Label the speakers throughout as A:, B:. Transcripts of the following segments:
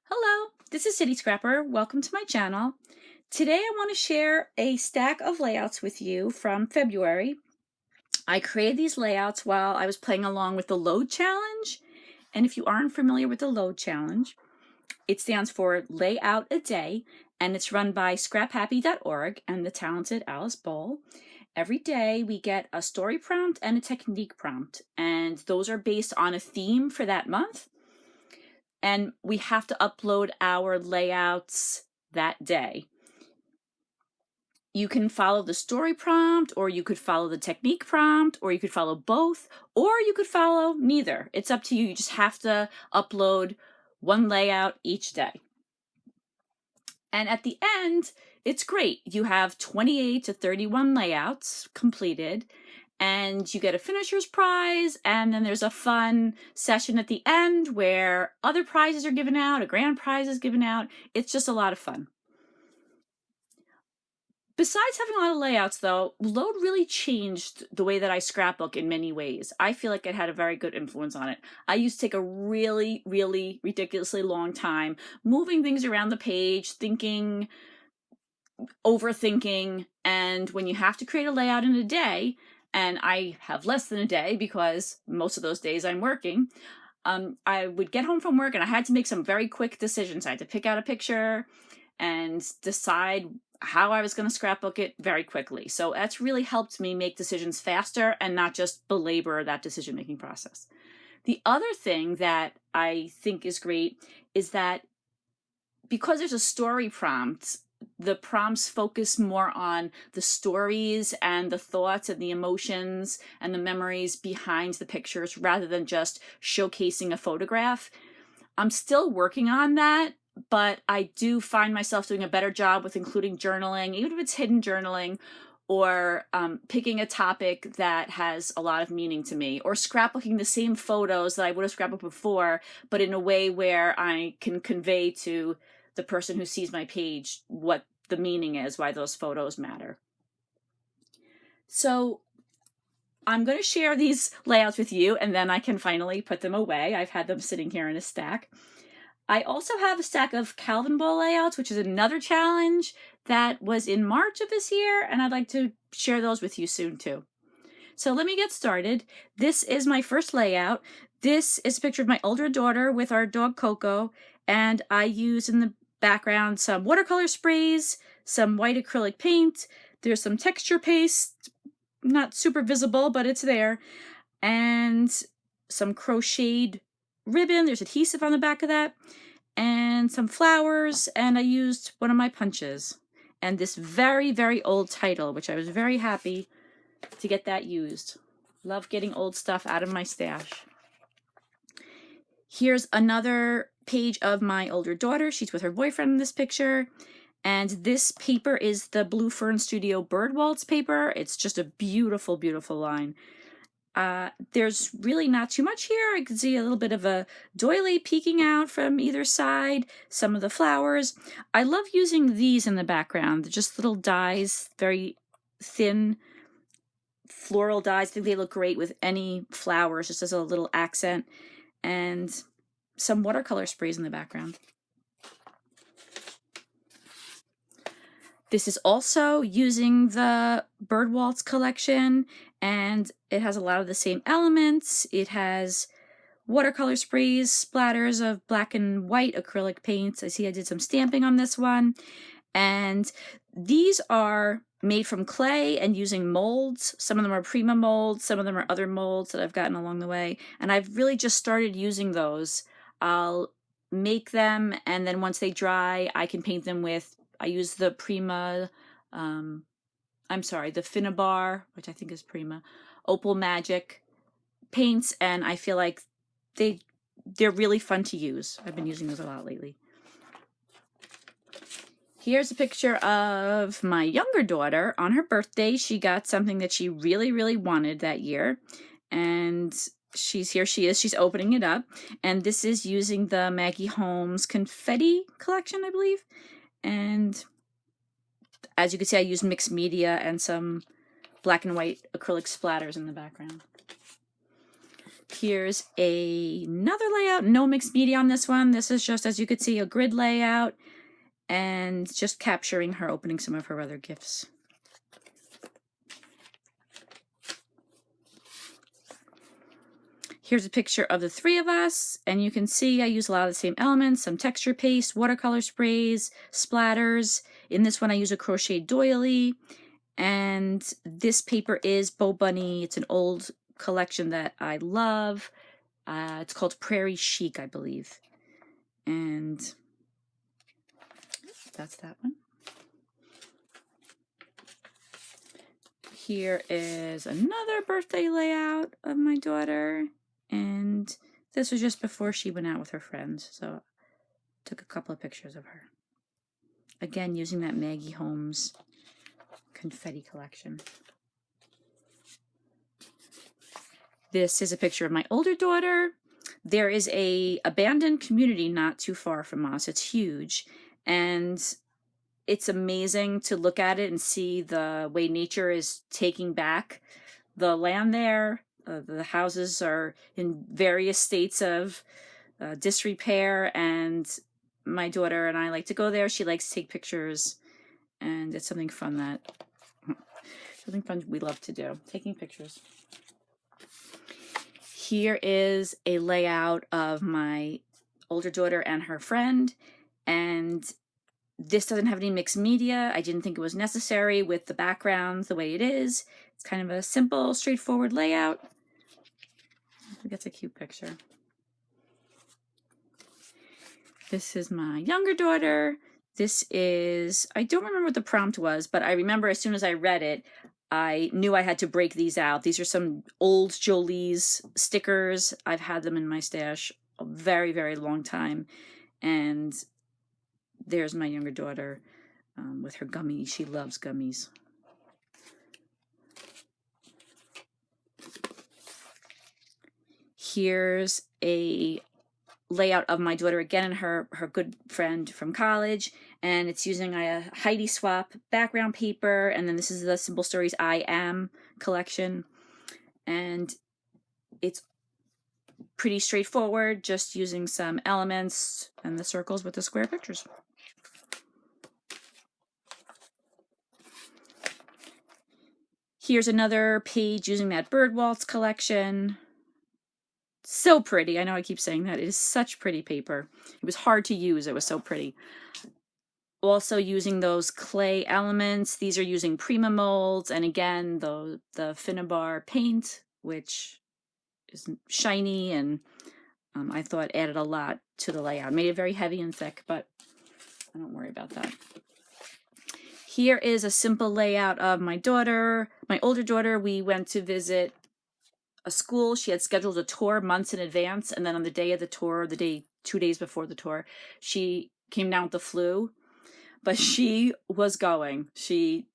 A: Hello, this is City Scrapper. Welcome to my channel. Today I want to share a stack of layouts with you from February. I created these layouts while I was playing along with the Load Challenge. And if you aren't familiar with the Load Challenge, it stands for Lay Out a Day, and it's run by scraphappy.org and the talented Alice Bowl. Every day we get a story prompt and a technique prompt, and those are based on a theme for that month. And we have to upload our layouts that day. You can follow the story prompt, or you could follow the technique prompt, or you could follow both, or you could follow neither. It's up to you. You just have to upload one layout each day. And at the end, it's great. You have 28 to 31 layouts completed, and you get a finisher's prize, and then there's a fun session at the end where other prizes are given out, a grand prize is given out. It's just a lot of fun. Besides having a lot of layouts, though, Load really changed the way that I scrapbook in many ways. I feel like it had a very good influence on it. I used to take a really, really ridiculously long time moving things around the page, thinking, overthinking, and when you have to create a layout in a day, and I have less than a day because most of those days I'm working, I would get home from work and I had to make some very quick decisions. I had to pick out a picture and decide how I was going to scrapbook it very quickly. So that's really helped me make decisions faster and not just belabor that decision-making process. The other thing that I think is great is that because there's a story prompt, the prompts focus more on the stories and the thoughts and the emotions and the memories behind the pictures rather than just showcasing a photograph. I'm still working on that, but I do find myself doing a better job with including journaling, even if it's hidden journaling, or picking a topic that has a lot of meaning to me, or scrapbooking the same photos that I would have scrapbooked before, but in a way where I can convey to the person who sees my page what the meaning is, why those photos matter. So I'm going to share these layouts with you, and then I can finally put them away. I've had them sitting here in a stack. I also have a stack of Calvin Ball layouts, which is another challenge that was in March of this year, and I'd like to share those with you soon too. So let me get started. This is my first layout. This is a picture of my older daughter with our dog Coco, and I use in the background some watercolor sprays, some white acrylic paint. There's some texture paste, not super visible, but it's there, and some crocheted ribbon. There's adhesive on the back of that, and some flowers, and I used one of my punches and this very, very old title, which I was very happy to get that used. Love getting old stuff out of my stash. Here's another page of my older daughter. She's with her boyfriend in this picture. And this paper is the Blue Fern Studio Bird Waltz paper. It's just a beautiful, beautiful line. There's really not too much here. I can see a little bit of a doily peeking out from either side, some of the flowers. I love using these in the background. They're just little dies, very thin floral dies. I think they look great with any flowers, just as a little accent, and some watercolor sprays in the background. This is also using the Bird Waltz collection, and it has a lot of the same elements. It has watercolor sprays, splatters of black and white acrylic paints. I see I did some stamping on this one. And these are made from clay and using molds. Some of them are Prima molds, some of them are other molds that I've gotten along the way. And I've really just started using those. I'll make them, and then once they dry, I can paint them with, I use the Prima, the Finnabar, which I think is Prima, Opal Magic paints, and I feel like they're really fun to use. I've been using those a lot lately. Here's a picture of my younger daughter. On her birthday, she got something that she really, really wanted that year, and here she is, she's opening it up, and this is using the Maggie Holmes confetti collection, I believe. And as you can see, I used mixed media and some black and white acrylic splatters in the background. Here's another layout. No mixed media on this one. This is just, as you could see, a grid layout and just capturing her opening some of her other gifts. Here's a picture of the three of us, and you can see I use a lot of the same elements, some texture paste, watercolor sprays, splatters. In this one I use a crochet doily, and this paper is Bo Bunny. It's an old collection that I love. It's called Prairie Chic, I believe. And that's that one. Here is another birthday layout of my daughter. And this was just before she went out with her friends. So I took a couple of pictures of her. Again, using that Maggie Holmes confetti collection. This is a picture of my older daughter. There is a abandoned community not too far from us. It's huge. And it's amazing to look at it and see the way nature is taking back the land there. The houses are in various states of disrepair, and my daughter and I like to go there. She likes to take pictures, and it's something fun we love to do, taking pictures. Here is a layout of my older daughter and her friend, and this doesn't have any mixed media. I didn't think it was necessary with the backgrounds the way it is. It's kind of a simple, straightforward layout. I think that's a cute picture. This is my younger daughter. This is, I don't remember what the prompt was, but I remember as soon as I read it, I knew I had to break these out. These are some old Jolie's stickers. I've had them in my stash a very, very long time. And there's my younger daughter with her gummies. She loves gummies. Here's a layout of my daughter again and her good friend from college, and it's using a Heidi Swap background paper, and then this is the Simple Stories I Am collection, and it's pretty straightforward, just using some elements and the circles with the square pictures. Here's another page using that Bird Waltz collection. So pretty. I know I keep saying that. It is such pretty paper. It was hard to use. It was so pretty. Also using those clay elements. These are using Prima molds. And again, the Finnabar paint, which is shiny and I thought added a lot to the layout. Made it very heavy and thick, but I don't worry about that. Here is a simple layout of my daughter. My older daughter, we went to visit a school. She had scheduled a tour months in advance, and then on the day of the tour, 2 days before the tour, she came down with the flu, but she was going. She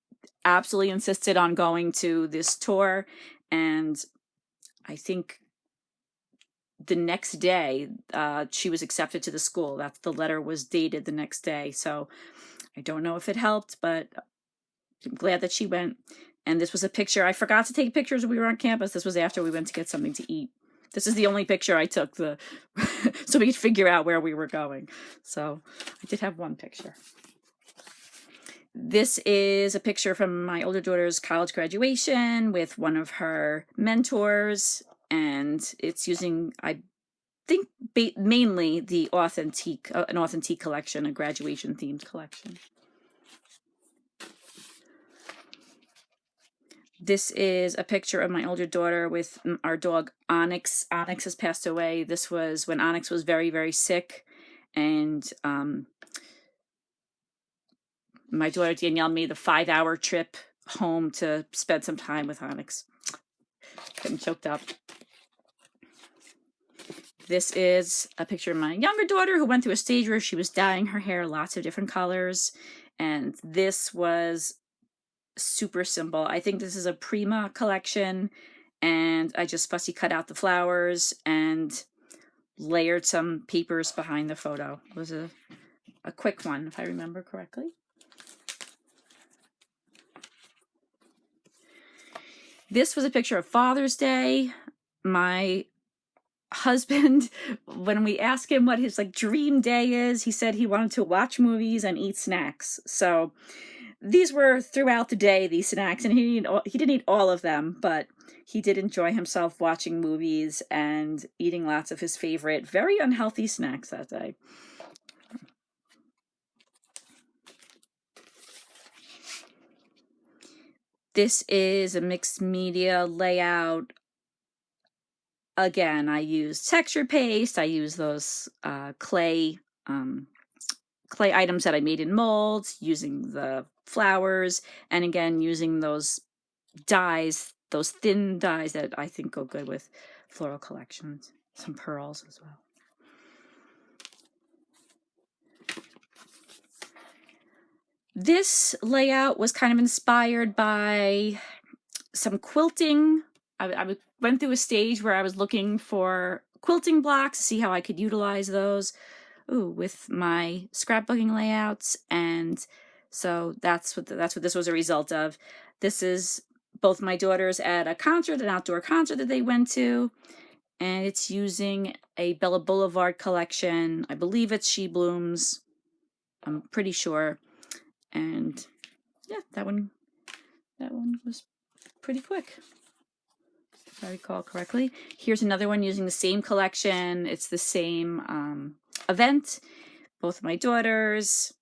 A: absolutely insisted on going to this tour, and I think the next day she was accepted to the school. The letter was dated the next day, so I don't know if it helped, but I'm glad that she went. And this was a picture. I forgot to take pictures when we were on campus. This was after we went to get something to eat. This is the only picture I took so we could figure out where we were going. So I did have one picture. This is a picture from my older daughter's college graduation with one of her mentors. And it's using, I think, mainly an authentique collection, a graduation themed collection. This is a picture of my older daughter with our dog Onyx. Onyx has passed away. This was when Onyx was very, very sick. And my daughter Danielle made the 5-hour trip home to spend some time with Onyx. Getting choked up. This is a picture of my younger daughter who went through a stage where she was dyeing her hair lots of different colors. And this was super simple. I think this is a Prima collection, and I just fussy cut out the flowers and layered some papers behind the photo. It was a quick one, if I remember correctly. This was a picture of Father's Day. My husband, when we ask him what his like dream day is, he said he wanted to watch movies and eat snacks. So these were throughout the day, these snacks, and he didn't eat all of them, but he did enjoy himself watching movies and eating lots of his favorite, very unhealthy snacks that day. This is a mixed media layout. Again, I use texture paste. I use those clay items that I made in molds, using the flowers, and again, using those dyes, those thin dyes that I think go good with floral collections. Some pearls as well. This layout was kind of inspired by some quilting. I went through a stage where I was looking for quilting blocks to see how I could utilize those with my scrapbooking layouts, and so that's what this was a result of. This is both my daughters at a concert, an outdoor concert that they went to, and it's using a Bella Boulevard collection. I believe it's She Blooms. I'm pretty sure. And yeah, that one was pretty quick, if I recall correctly. Here's another one using the same collection. It's the same event, both my daughters,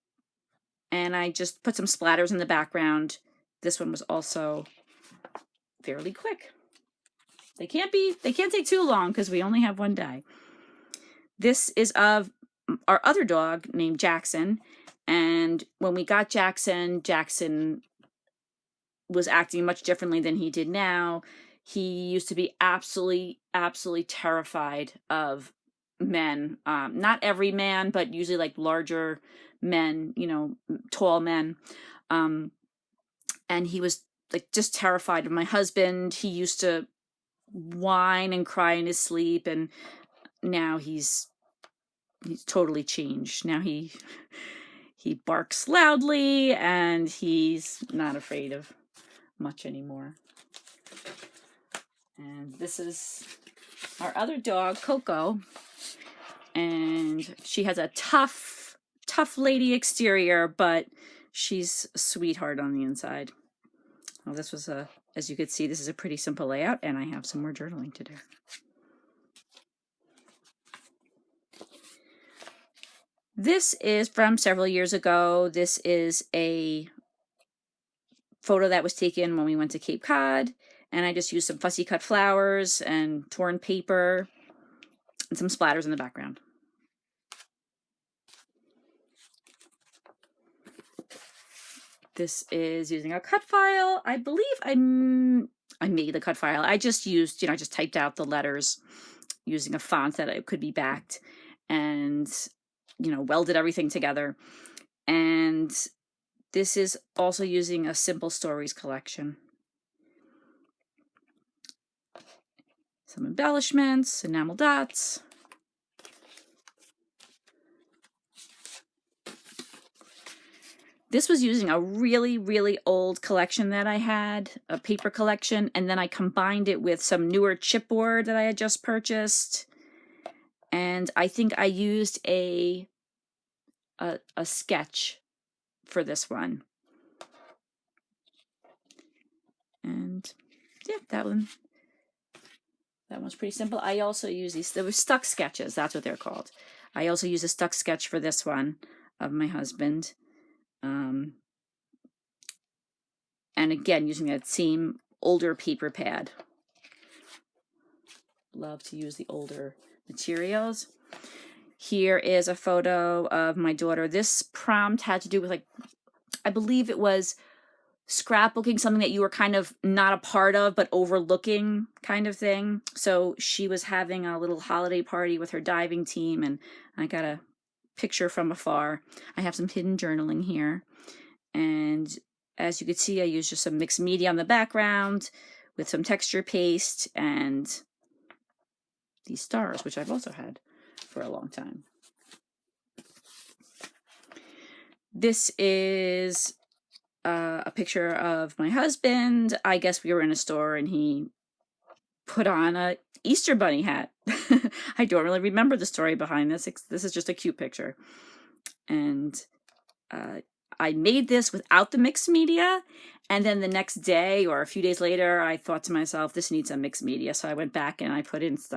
A: and I just put some splatters in the background. This one was also fairly quick. They can't take too long because we only have one day. This is of our other dog named Jackson, and when we got Jackson was acting much differently than he did now. He used to be absolutely terrified of men. Not every man, but usually like larger men, tall men. And he was like just terrified of my husband. He used to whine and cry in his sleep, and now he's totally changed. Now he barks loudly, and he's not afraid of much anymore. And this is our other dog, Coco, and she has a tough lady exterior, but she's a sweetheart on the inside. Well, this was as you could see, this is a pretty simple layout, and I have some more journaling to do. This is from several years ago. This is a photo that was taken when we went to Cape Cod, and I just used some fussy cut flowers and torn paper and some splatters in the background. This is using a cut file. I believe I made the cut file. I just used, I just typed out the letters using a font that it could be backed, and welded everything together. And this is also using a Simple Stories collection. Some embellishments, enamel dots. This was using a really old collection that I had, a paper collection, and then I combined it with some newer chipboard that I had just purchased. And I think I used a sketch for this one. And yeah, that one's pretty simple. I also use these, there were stuck sketches, that's what they're called. I also use a stuck sketch for this one of my husband. And again, using that same older paper pad. Love to use the older materials. Here is a photo of my daughter. This prompt had to do with, like, I believe it was scrapbooking, something that you were kind of not a part of but overlooking kind of thing. So she was having a little holiday party with her diving team, and I got a picture from afar. I have some hidden journaling here, and as you can see, I used just some mixed media on the background with some texture paste and these stars, which I've also had for a long time. This is a picture of my husband. I guess we were in a store and he put on a Easter bunny hat. I don't really remember the story behind this. This is just a cute picture. And I made this without the mixed media, and then the next day or a few days later, I thought to myself, this needs some mixed media. So I went back and I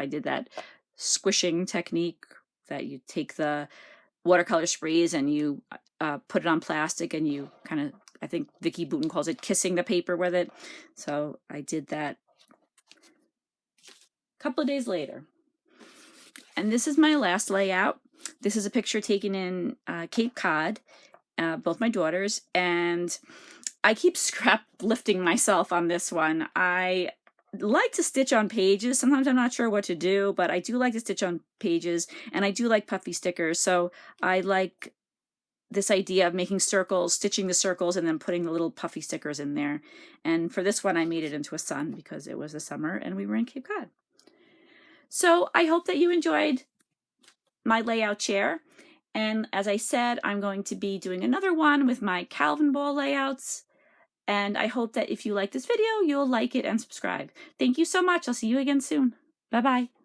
A: did that squishing technique that you take the watercolor sprays and you put it on plastic and you kind of, I think Vicky Booten calls it kissing the paper with it. So I did that a couple of days later. And this is my last layout. This is a picture taken in Cape Cod, both my daughters, and I keep scrap lifting myself on this one. I like to stitch on pages. Sometimes I'm not sure what to do, but I do like to stitch on pages, and I do like puffy stickers. So I like this idea of making circles, stitching the circles, and then putting the little puffy stickers in there. And for this one, I made it into a sun because it was the summer and we were in Cape Cod. So I hope that you enjoyed my layout chair. And as I said, I'm going to be doing another one with my Calvin ball layouts. And I hope that if you like this video, you'll like it and subscribe. Thank you so much. I'll see you again soon. Bye-bye.